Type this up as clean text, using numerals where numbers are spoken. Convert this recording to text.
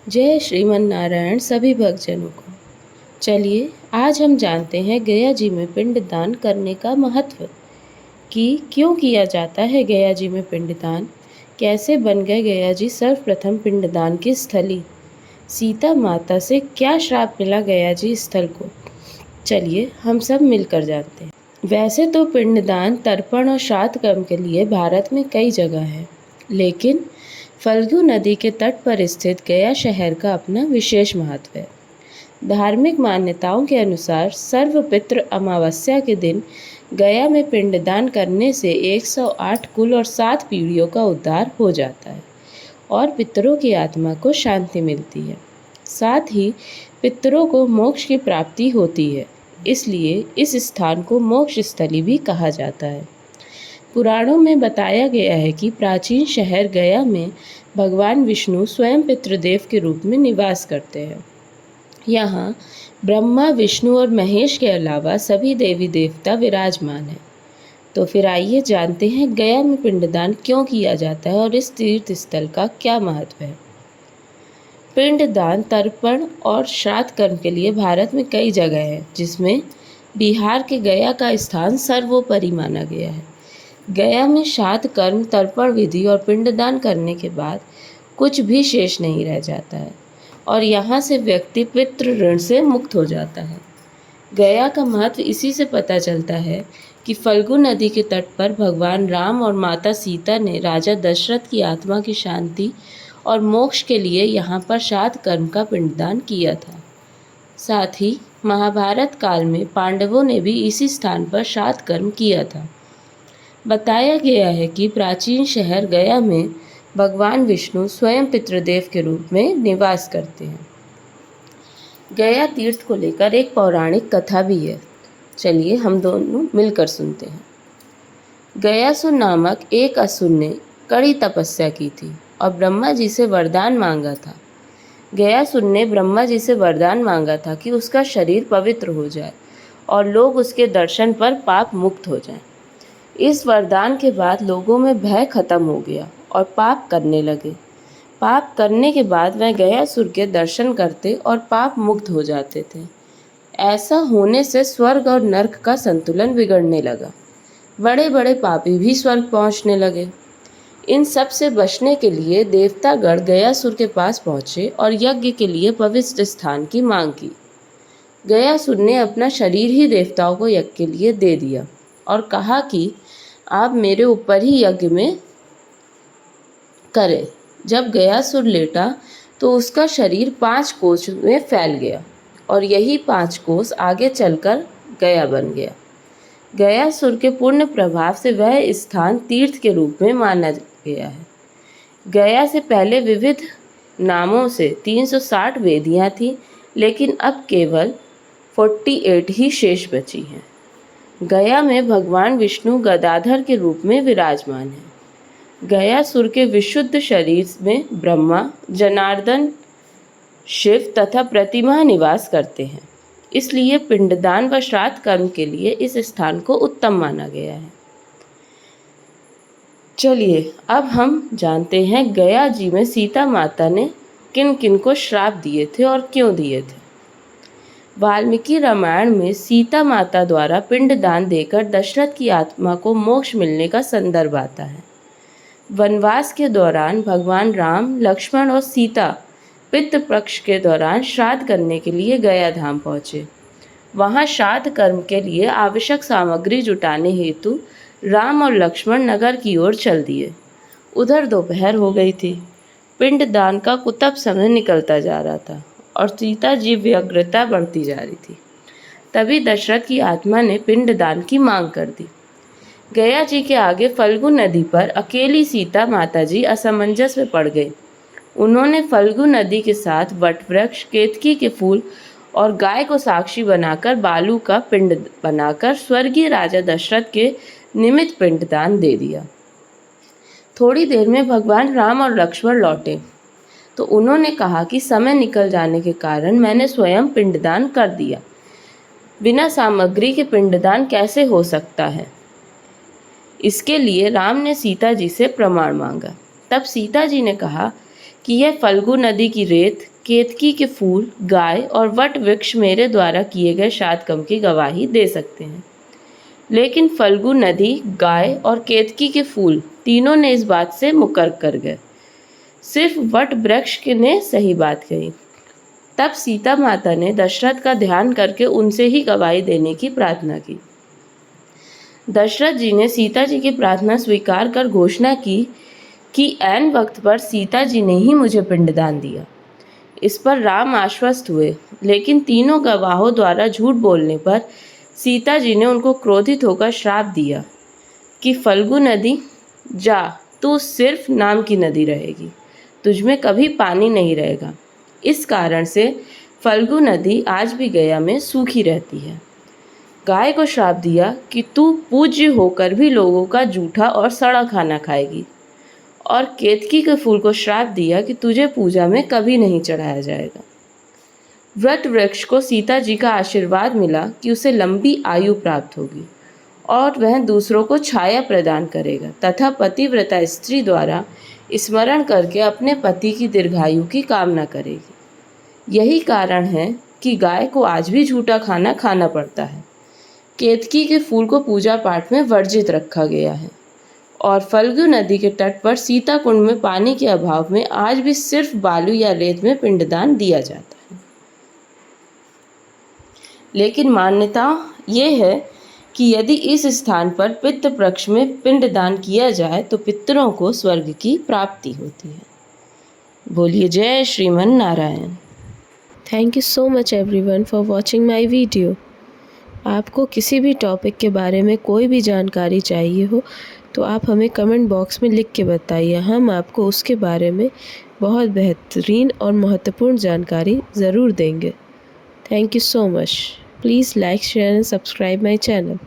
जय श्रीमन नारायण सभी भक्तजनों को। चलिए आज हम जानते हैं गया जी में पिंडदान करने का महत्व कि क्यों किया जाता है गया जी में पिंडदान, कैसे बन गए गया जी सर्वप्रथम पिंडदान की स्थली, सीता माता से क्या श्राप मिला गया जी स्थल को। चलिए हम सब मिलकर जानते हैं। वैसे तो पिंडदान, तर्पण और श्राद्ध कर्म के लिए भारत में कई जगह है, लेकिन फल्गु नदी के तट पर स्थित गया शहर का अपना विशेष महत्व है। धार्मिक मान्यताओं के अनुसार सर्वपितृ अमावस्या के दिन गया में पिंडदान करने से 108 कुल और 7 पीढ़ियों का उद्धार हो जाता है और पितरों की आत्मा को शांति मिलती है। साथ ही पितरों को मोक्ष की प्राप्ति होती है, इसलिए इस स्थान को मोक्ष स्थली भी कहा जाता है। पुराणों में बताया गया है कि प्राचीन शहर गया में भगवान विष्णु स्वयं पितृदेव के रूप में निवास करते हैं। यहाँ ब्रह्मा, विष्णु और महेश के अलावा सभी देवी देवता विराजमान हैं। तो फिर आइए जानते हैं गया में पिंडदान क्यों किया जाता है और इस तीर्थ स्थल का क्या महत्व है। पिंडदान, तर्पण और श्राद्ध कर्म के लिए भारत में कई जगह हैं, जिसमें बिहार के गया का स्थान सर्वोपरि माना गया है। गया में श्राद्ध कर्म, तर्पण विधि और पिंडदान करने के बाद कुछ भी शेष नहीं रह जाता है और यहाँ से व्यक्ति पितृ ऋण से मुक्त हो जाता है। गया का महत्व इसी से पता चलता है कि फल्गु नदी के तट पर भगवान राम और माता सीता ने राजा दशरथ की आत्मा की शांति और मोक्ष के लिए यहाँ पर श्राद्ध कर्म का पिंडदान किया था। साथ ही महाभारत काल में पांडवों ने भी इसी स्थान पर श्राद्ध कर्म किया था। बताया गया है कि प्राचीन शहर गया में भगवान विष्णु स्वयं पितृदेव के रूप में निवास करते हैं। गया तीर्थ को लेकर एक पौराणिक कथा भी है। चलिए हम दोनों मिलकर सुनते हैं। गयासुर नामक एक असुर ने कड़ी तपस्या की थी और ब्रह्मा जी से वरदान मांगा था। गयासुर ने ब्रह्मा जी से वरदान मांगा था कि उसका शरीर पवित्र हो जाए और लोग उसके दर्शन पर पाप मुक्त हो जाएं। इस वरदान के बाद लोगों में भय खत्म हो गया और पाप करने लगे। पाप करने के बाद वह गयासुर के दर्शन करते और पाप मुक्त हो जाते थे। ऐसा होने से स्वर्ग और नर्क का संतुलन बिगड़ने लगा। बड़े बड़े पापी भी स्वर्ग पहुंचने लगे। इन सब से बचने के लिए देवतागण गयासुर के पास पहुंचे और यज्ञ के लिए पवित्र स्थान की मांग की। गयासुर ने अपना शरीर ही देवताओं को यज्ञ के लिए दे दिया और कहा कि आप मेरे ऊपर ही यज्ञ में करें। जब गयासुर लेटा तो उसका शरीर 5 कोस में फैल गया और यही 5 कोस आगे चलकर गया बन गया। गयासुर के पुण्य प्रभाव से वह स्थान तीर्थ के रूप में माना गया है। गया से पहले विविध नामों से 360 वेदियाँ थीं, लेकिन अब केवल 48 ही शेष बची हैं। गया में भगवान विष्णु गदाधर के रूप में विराजमान है। गयासुर के विशुद्ध शरीर में ब्रह्मा, जनार्दन, शिव तथा प्रतिमा निवास करते हैं। इसलिए पिंडदान व श्राद्ध कर्म के लिए इस स्थान को उत्तम माना गया है। चलिए अब हम जानते हैं गया जी में सीता माता ने किन किन को श्राप दिए थे और क्यों दिए थे। वाल्मीकि रामायण में सीता माता द्वारा पिंडदान देकर दशरथ की आत्मा को मोक्ष मिलने का संदर्भ आता है। वनवास के दौरान भगवान राम, लक्ष्मण और सीता पितृ पक्ष के दौरान श्राद्ध करने के लिए गया धाम पहुँचे। वहाँ श्राद्ध कर्म के लिए आवश्यक सामग्री जुटाने हेतु राम और लक्ष्मण नगर की ओर चल दिए। उधर दोपहर हो गई थी। पिंडदान का कुतब समय निकलता जा रहा था और सीता जी व्यग्रता बढ़ती जा रही थी। तभी दशरथ की आत्मा ने पिंडदान की मांग कर दी। गया जी के आगे फल्गु नदी पर अकेली सीता माता जी असमंजस में पड़ गई। उन्होंने फल्गु नदी के साथ वटवृक्ष, केतकी के फूल और गाय को साक्षी बनाकर बालू का पिंड बनाकर स्वर्गीय राजा दशरथ के निमित्त पिंडदान दे दिया। थोड़ी देर में भगवान राम और लक्ष्मण लौटे तो उन्होंने कहा कि समय निकल जाने के कारण मैंने स्वयं पिंडदान कर दिया। बिना सामग्री के पिंडदान कैसे हो सकता है? इसके लिए राम ने सीता जी से प्रमाण मांगा। तब सीता जी ने कहा कि यह फल्गु नदी की रेत, केतकी के फूल, गाय और वट वृक्ष मेरे द्वारा किए गए शादकर्म की गवाही दे सकते हैं, लेकिन फल्गु नदी, गाय और केतकी के फूल तीनों ने इस बात से मुकर कर गए। सिर्फ वट वृक्ष ने सही बात कही। तब सीता माता ने दशरथ का ध्यान करके उनसे ही गवाही देने की प्रार्थना की। दशरथ जी ने सीता जी की प्रार्थना स्वीकार कर घोषणा की कि ऐन वक्त पर सीता जी ने ही मुझे पिंडदान दिया। इस पर राम आश्वस्त हुए, लेकिन तीनों गवाहों द्वारा झूठ बोलने पर सीता जी ने उनको क्रोधित होकर श्राप दिया कि फल्गु नदी, जा, तू सिर्फ नाम की नदी रहेगी, तुझमें कभी पानी नहीं रहेगा। इस कारण से फल्गु नदी आज भी गया में सूखी रहती है। गाय को श्राप दिया कि तू पूज्य होकर भी लोगों का जूठा और सड़ा खाना खाएगी, और केतकी के फूल को श्राप दिया कि तुझे पूजा में कभी नहीं चढ़ाया जाएगा। वट वृक्ष को सीता जी का आशीर्वाद मिला कि उसे लंबी आयु प्राप्त होगी और वह दूसरों को छाया प्रदान करेगा तथा पतिव्रता स्त्री द्वारा स्मरण करके अपने पति की दीर्घायु की कामना करेगी। यही कारण है कि गाय को आज भी झूठा खाना खाना पड़ता है। केतकी के फूल को पूजा पाठ में वर्जित रखा गया है और फल्गु नदी के तट पर सीता कुंड में पानी के अभाव में आज भी सिर्फ बालू या रेत में पिंडदान दिया जाता है। लेकिन मान्यता ये है कि यदि इस स्थान पर पितृ वृक्ष में पिंडदान किया जाए तो पितरों को स्वर्ग की प्राप्ति होती है। बोलिए जय Shriman Narayan. Thank you so much everyone for watching my video. आपको किसी भी टॉपिक के बारे में कोई भी जानकारी चाहिए हो तो आप हमें कमेंट बॉक्स में लिख के बताइए, हम आपको उसके बारे में बहुत बेहतरीन और महत्वपूर्ण जानकारी ज़रूर देंगे। Thank you so much. Please like, share and subscribe my channel.